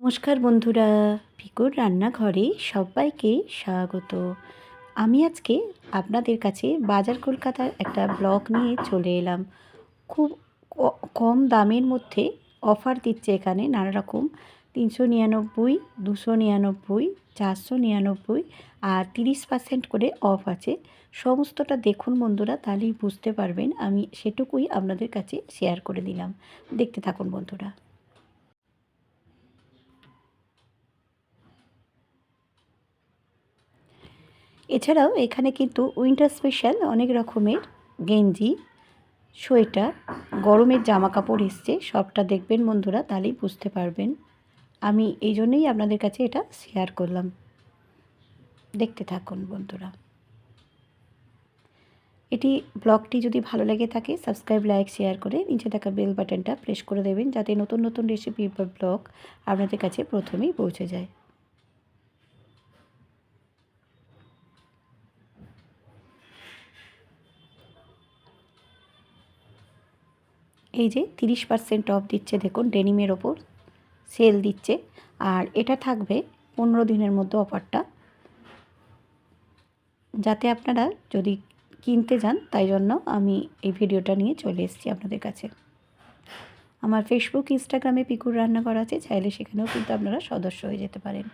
নমস্কার বন্ধুরা, পিকুর রান্নাঘরে সবাইকে স্বাগত। আমি আজকে আপনাদের কাছে বাজার কলকাতার একটা ব্লগ নিয়ে চলে এলাম। খুব কম দামের মধ্যে অফার দিচ্ছে এখানে নানা রকম ৩৯৯, ২৯৯, ৪৯৯ আর 30% করে অফ আছে। সমস্তটা দেখুন বন্ধুরা, তাহলেই বুঝতে পারবেন। আমি সেটুকুই আপনাদের কাছে শেয়ার করে দিলাম। দেখতে থাকুন বন্ধুরা। এছাড়াও এখানে কিন্তু উইন্টার স্পেশাল অনেক রকমের গেঞ্জি, সোয়েটার, গরমের জামা কাপড় এসছে। সবটা দেখবেন বন্ধুরা, তাহলেই বুঝতে পারবেন। আমি এই জন্যই আপনাদের কাছে এটা শেয়ার করলাম। দেখতে থাকুন বন্ধুরা। এটি ব্লগটি যদি ভালো লেগে থাকে সাবস্ক্রাইব, লাইক, শেয়ার করে নিচে থাকা বেল বাটনটা প্রেস করে দেবেন, যাতে নতুন নতুন রেসিপি বা ব্লগ আপনাদের কাছে প্রথমেই পৌঁছে যায়। এই যে 30% অফ দিচ্ছে, দেখুন ডেনিমের ওপর সেল দিচ্ছে। আর এটা থাকবে 15 দিনের মধ্যে অফারটা, যাতে আপনারা যদি কিনতে যান, তাই জন্য আমি এই ভিডিওটা নিয়ে চলে এসেছি আপনাদের কাছে। আমার ফেসবুক, ইনস্টাগ্রামে পিকুর রান্নাঘর আছে, চাইলে সেখানেও কিন্তু আপনারা সদস্য হয়ে যেতে পারেন।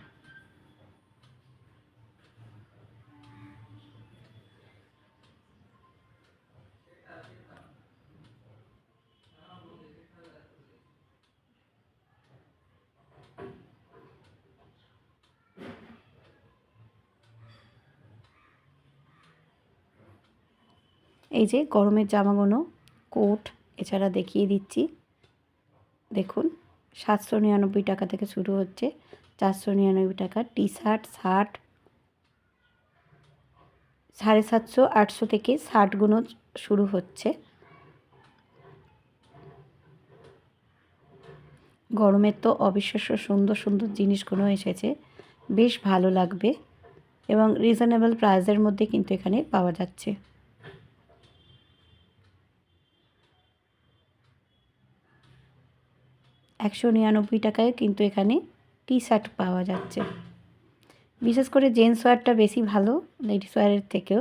এই যে গরমের জামাগুলো, কোট, এছাড়া দেখিয়ে দিচ্ছি। দেখুন 799 টাকা থেকে শুরু হচ্ছে, 499 টাকা। টি শার্ট, শার্ট 750, 800 থেকে শার্টগুলো শুরু হচ্ছে। গরমের তো অবিশ্বাস্য সুন্দর সুন্দর জিনিসগুলো এসেছে, বেশ ভালো লাগবে এবং রিজনেবল প্রাইসের মধ্যে কিন্তু এখানে পাওয়া যাচ্ছে। $199 কিন্তু এখানে টি শার্ট পাওয়া যাচ্ছে। বিশেষ করে জেন্টস ওয়্যারটা বেশি ভালো লেডিস ওয়্যারের থেকেও।